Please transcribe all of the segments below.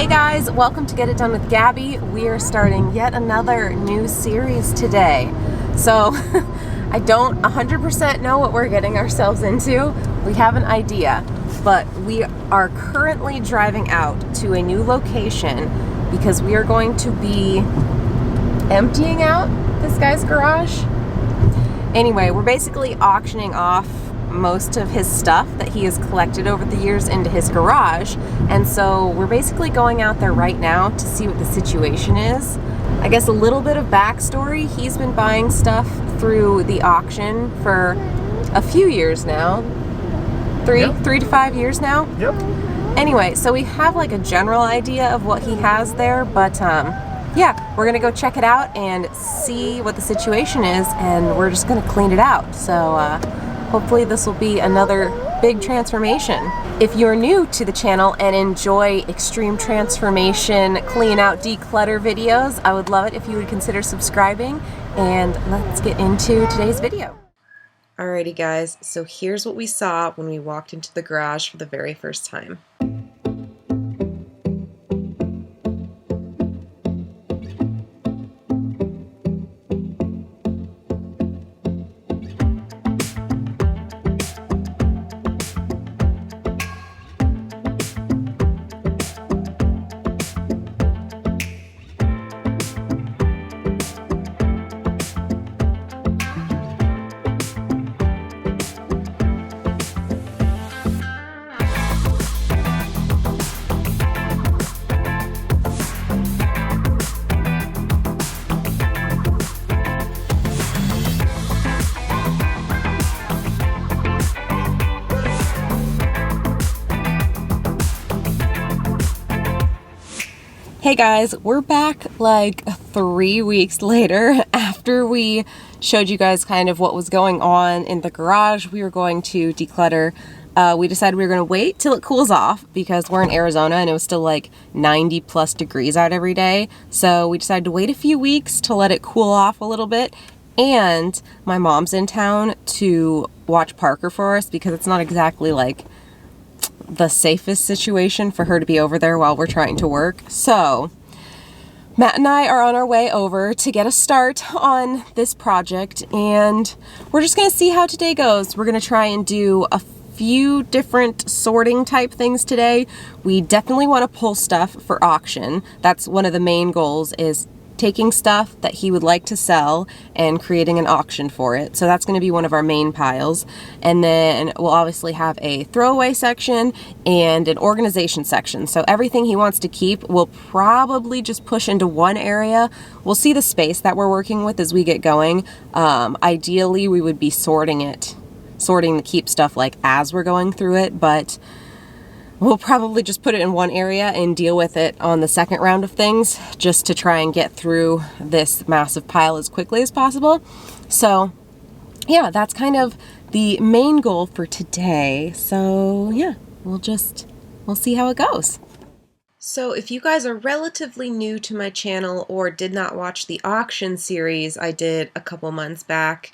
Hey guys, welcome to Get It Done with Gabby. We are starting yet another new series today. So I don't 100% know what we're getting ourselves into. We have an idea, but we are currently driving out to a new location because we are going to be emptying out this guy's garage. Anyway, we're basically auctioning off most of his stuff that he has collected over the years into his garage, and so we're basically going out there right now to see what the situation is. I guess a little bit of backstory: he's been buying stuff through the auction for a few years now. Three to 5 years now. Yep. Anyway, so we have like a general idea of what he has there, but yeah, we're gonna go check it out and see what the situation is, and we're just gonna clean it out. So hopefully this will be another big transformation. If you're new to the channel and enjoy extreme transformation, clean out, declutter videos, I would love it if you would consider subscribing, and let's get into today's video. Alrighty guys, so here's what we saw when we walked into the garage for the very first time. Hey guys, we're back like 3 weeks later after we showed you guys kind of what was going on in the garage. We were going to declutter. We decided we were going to wait till it cools off because we're in Arizona and it was still like 90 plus degrees out every day. So we decided to wait a few weeks to let it cool off a little bit. And my mom's in town to watch Parker for us because it's not exactly like the safest situation for her to be over there while we're trying to work. So Matt and I are on our way over to get a start on this project, and we're just going to see how today goes. We're going to try and do a few different sorting type things today. We definitely want to pull stuff for auction. That's one of the main goals, is taking stuff that he would like to sell and creating an auction for it. So that's going to be one of our main piles. And then we'll obviously have a throwaway section and an organization section. So everything he wants to keep, we'll probably just push into one area. We'll see the space that we're working with as we get going. Ideally, we would be sorting the keep stuff like as we're going through it, but we'll probably just put it in one area and deal with it on the second round of things, just to try and get through this massive pile as quickly as possible. So yeah, that's kind of the main goal for today. So yeah, we'll see how it goes. So if you guys are relatively new to my channel or did not watch the auction series I did a couple months back,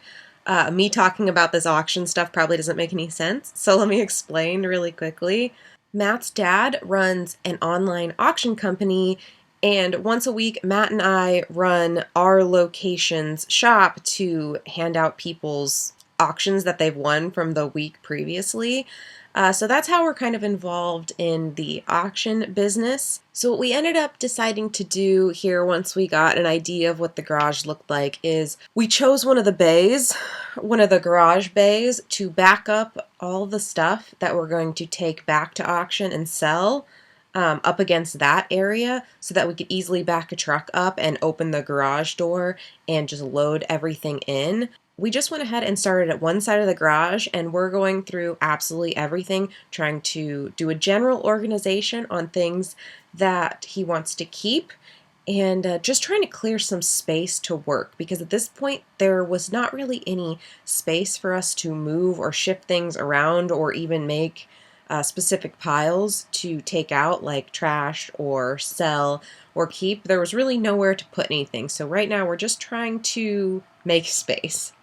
me talking about this auction stuff probably doesn't make any sense. So let me explain really quickly. Matt's dad runs an online auction company, and once a week Matt and I run our location's shop to hand out people's auctions that they've won from the week previously. So that's how we're kind of involved in the auction business. So what we ended up deciding to do here once we got an idea of what the garage looked like is we chose one of the garage bays, to back up all the stuff that we're going to take back to auction and sell up against that area, so that we could easily back a truck up and open the garage door and just load everything in. We just went ahead and started at one side of the garage, and we're going through absolutely everything, trying to do a general organization on things that he wants to keep, and just trying to clear some space to work, because at this point there was not really any space for us to move or shift things around or even make specific piles to take out, like trash or sell or keep. There was really nowhere to put anything, so right now we're just trying to make space.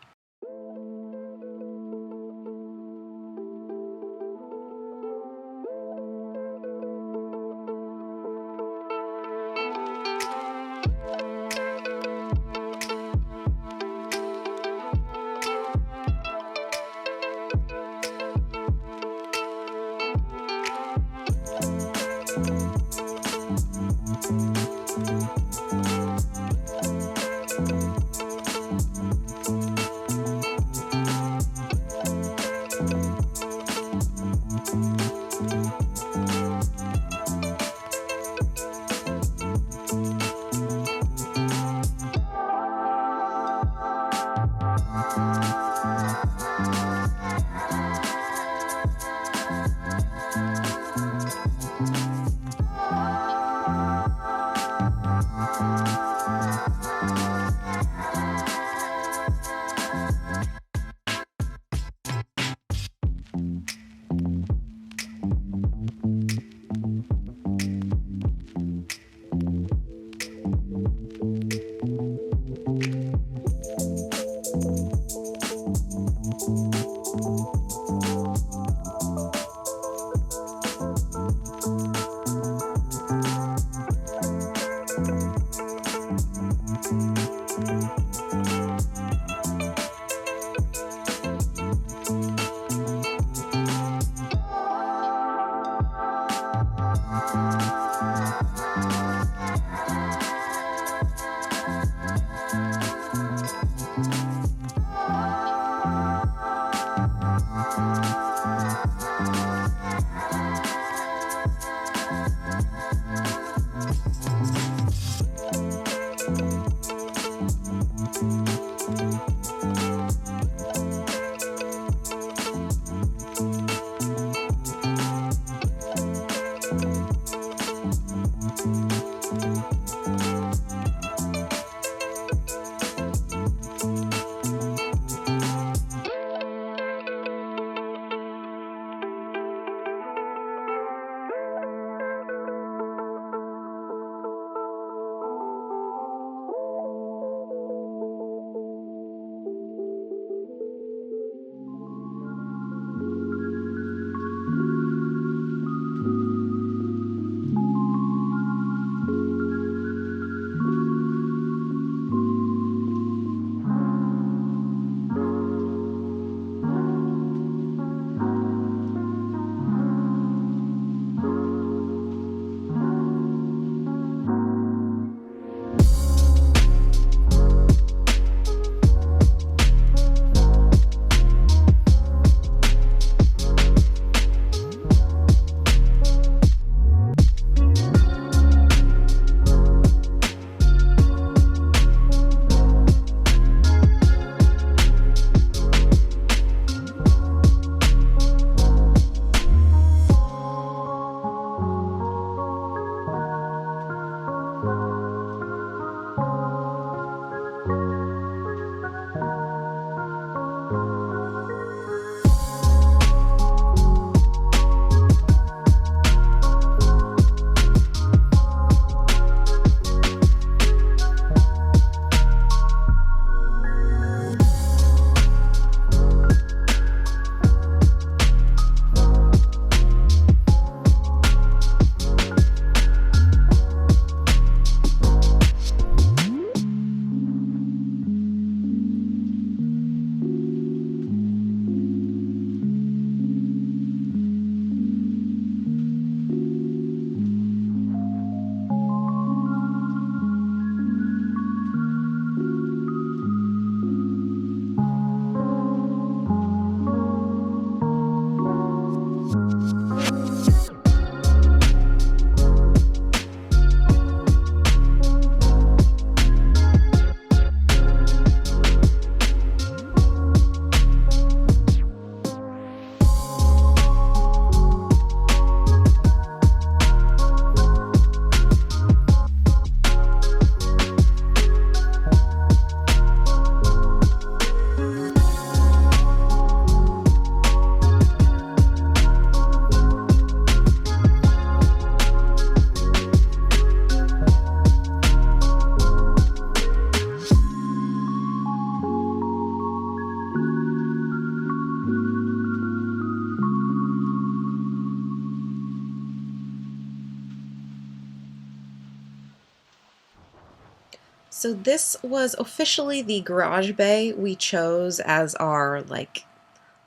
So this was officially the garage bay we chose as our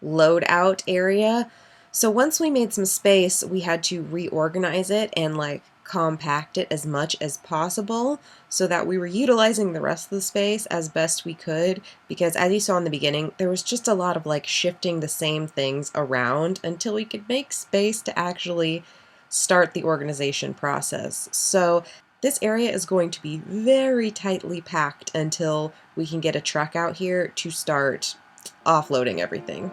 load out area. So once we made some space, we had to reorganize it and compact it as much as possible so that we were utilizing the rest of the space as best we could, because as you saw in the beginning, there was just a lot of shifting the same things around until we could make space to actually start the organization process. So This area is going to be very tightly packed until we can get a truck out here to start offloading everything.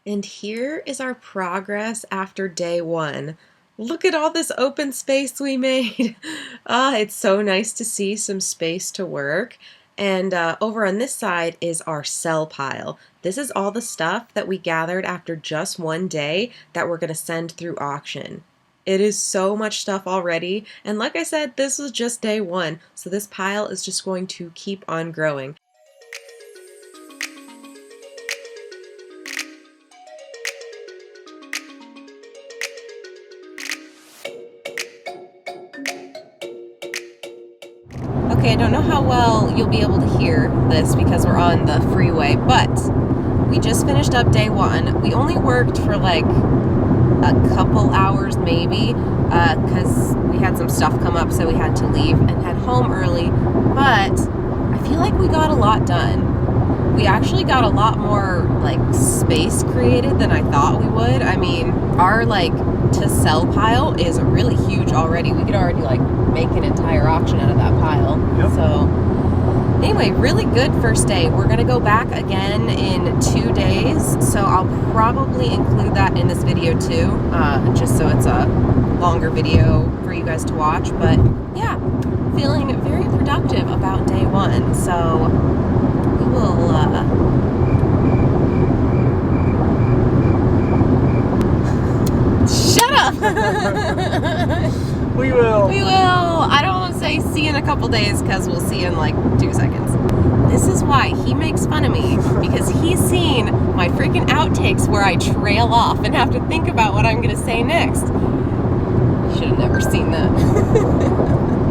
And here is our progress after day 1. Look at all this open space we made. It's so nice to see some space to work. And over on this side is our sell pile. This is all the stuff that we gathered after just one day that we're going to send through auction. It is so much stuff already, and like I said, this was just day 1, so this pile is just going to keep on growing. Okay, I don't know how well you'll be able to hear this because we're on the freeway, but we just finished up day 1. We only worked for like a couple hours maybe, because we had some stuff come up, so we had to leave and head home early, but I feel like we got a lot done. We actually got a lot more like space created than I thought we would. I mean, our like to sell pile is really huge already. We could already like make an entire auction out of that pile. Yep. So anyway, really good first day. We're gonna go back again in 2 days, so I'll probably include that in this video too, just so it's a longer video for you guys to watch. But yeah, feeling very productive about day 1, so we will shut up. We will. I don't want to say see you in a couple days because we'll see you in like 2 seconds. This is why he makes fun of me, because he's seen my freaking outtakes where I trail off and have to think about what I'm going to say next. Should have never seen that.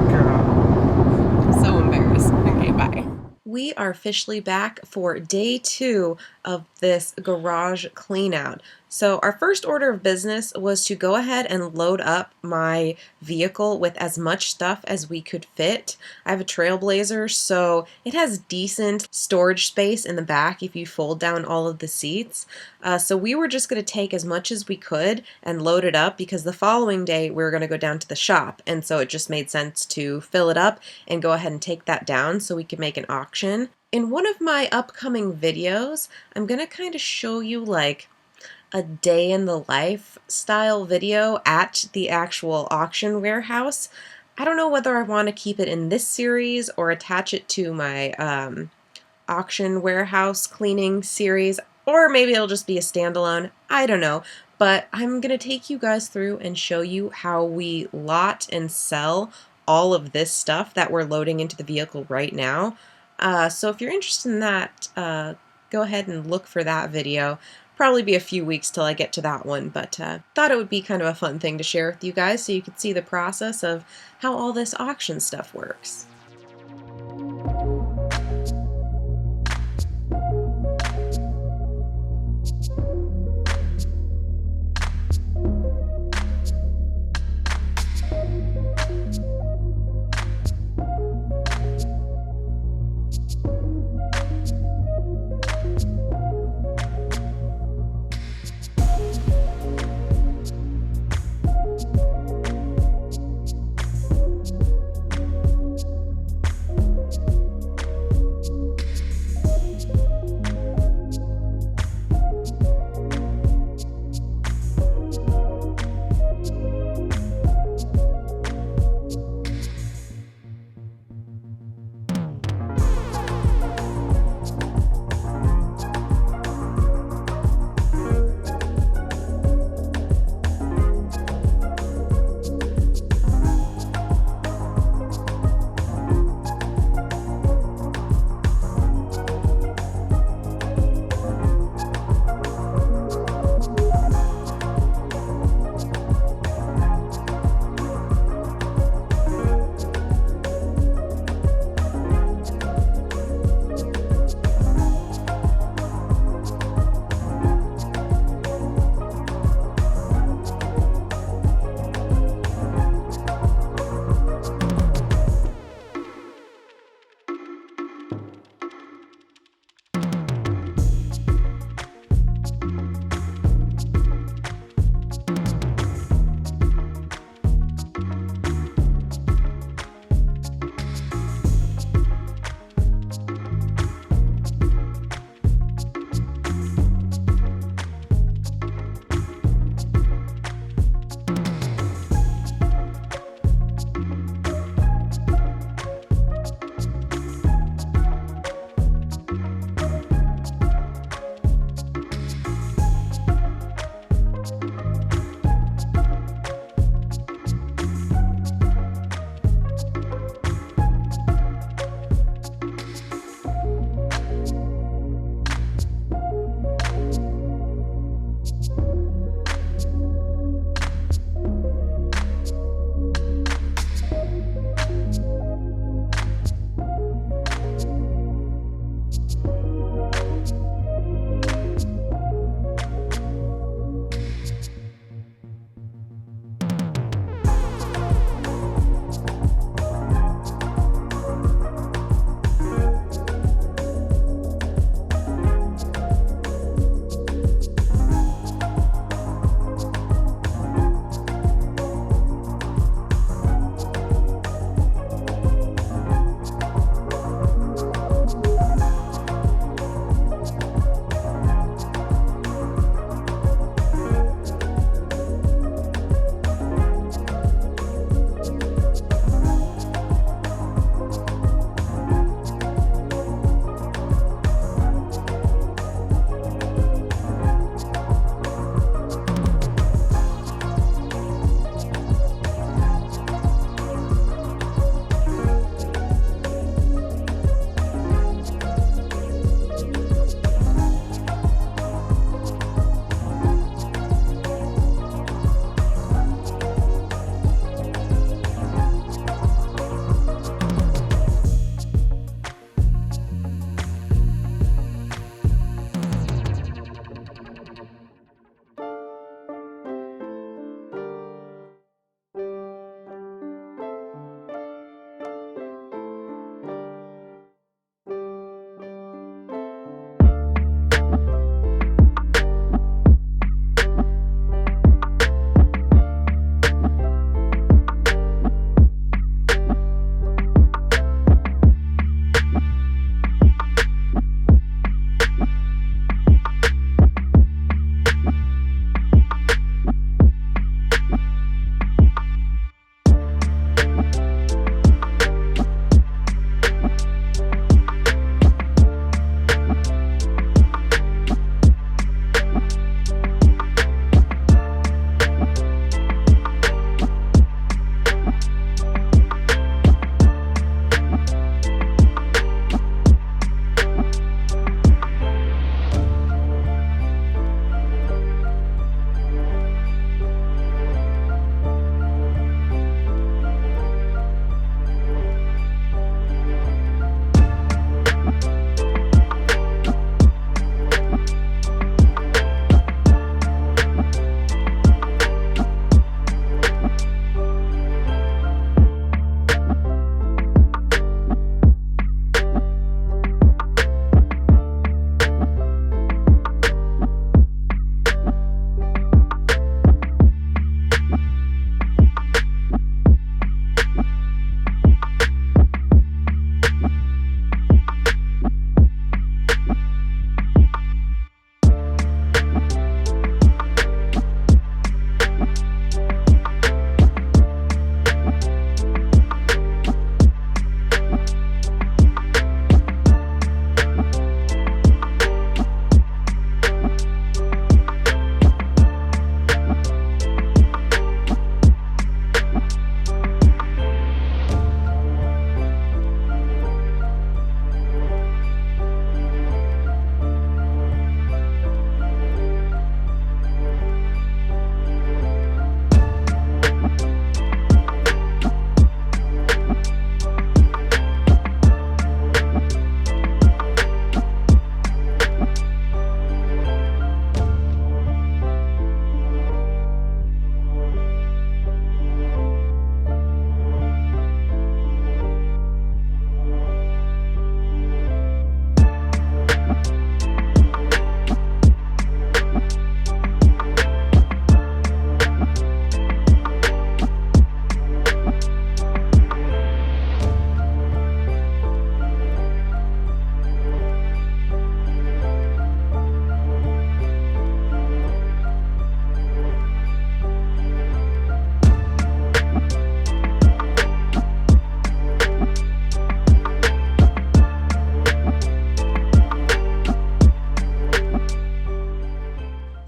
God. So embarrassed. Okay, bye. We are officially back for day 2 of this garage clean out. So our first order of business was to go ahead and load up my vehicle with as much stuff as we could fit. I have a Trailblazer, so it has decent storage space in the back if you fold down all of the seats. So we were just going to take as much as we could and load it up, because the following day we were going to go down to the shop, and so it just made sense to fill it up and go ahead and take that down so we could make an auction. In one of my upcoming videos, I'm going to kind of show you like a day in the life style video at the actual auction warehouse. I don't know whether I want to keep it in this series or attach it to my auction warehouse cleaning series, or maybe it'll just be a standalone. I don't know. But I'm going to take you guys through and show you how we lot and sell all of this stuff that we're loading into the vehicle right now. So if you're interested in that, go ahead and look for that video. Probably be a few weeks till I get to that one, but thought it would be kind of a fun thing to share with you guys so you could see the process of how all this auction stuff works.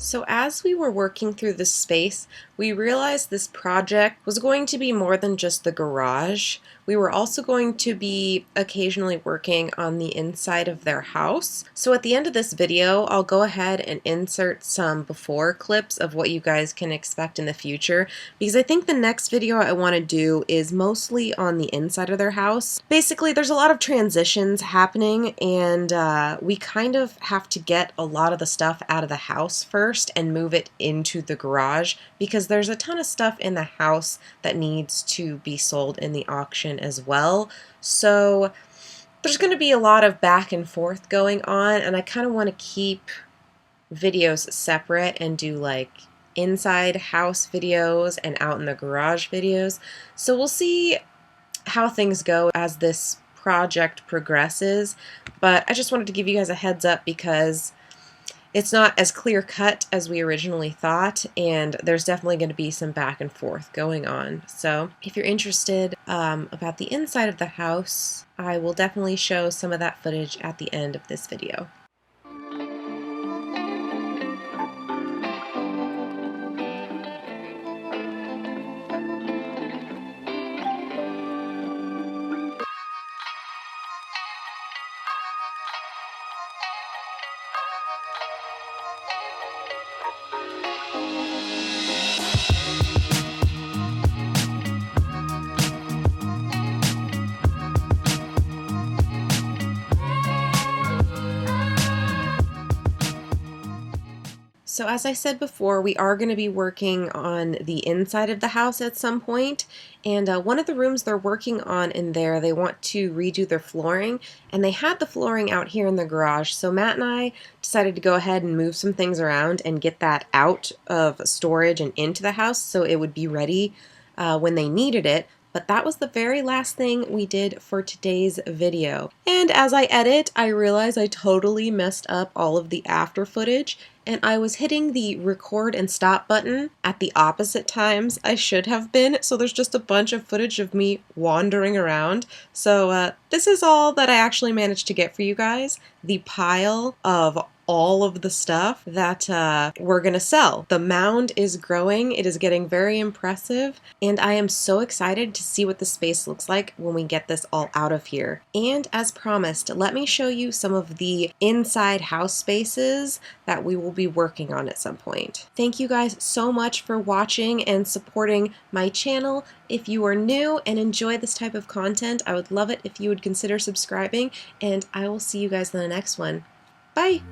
So as we were working through this space, we realized this project was going to be more than just the garage. We were also going to be occasionally working on the inside of their house. So at the end of this video, I'll go ahead and insert some before clips of what you guys can expect in the future, because I think the next video I want to do is mostly on the inside of their house. Basically, there's a lot of transitions happening, and we kind of have to get a lot of the stuff out of the house first and move it into the garage, because there's a ton of stuff in the house that needs to be sold in the auction as well. So there's going to be a lot of back and forth going on, and I kind of want to keep videos separate and do like inside house videos and out in the garage videos. So we'll see how things go as this project progresses, but I just wanted to give you guys a heads up because it's not as clear cut as we originally thought, and there's definitely going to be some back and forth going on. So if you're interested about the inside of the house, I will definitely show some of that footage at the end of this video. So as I said before, we are going to be working on the inside of the house at some point, and one of the rooms they're working on in there, they want to redo their flooring, and they had the flooring out here in the garage, so Matt and I decided to go ahead and move some things around and get that out of storage and into the house so it would be ready when they needed it. But that was the very last thing we did for today's video. And as I edit, I realize I totally messed up all of the after footage, and I was hitting the record and stop button at the opposite times I should have been, so there's just a bunch of footage of me wandering around. So this is all that I actually managed to get for you guys. The pile of all of the stuff that we're gonna sell. The mound is growing, it is getting very impressive, and I am so excited to see what the space looks like when we get this all out of here. And as promised, let me show you some of the inside house spaces that we will be working on at some point. Thank you guys so much for watching and supporting my channel. If you are new and enjoy this type of content, I would love it if you would consider subscribing, and I will see you guys in the next one. Bye!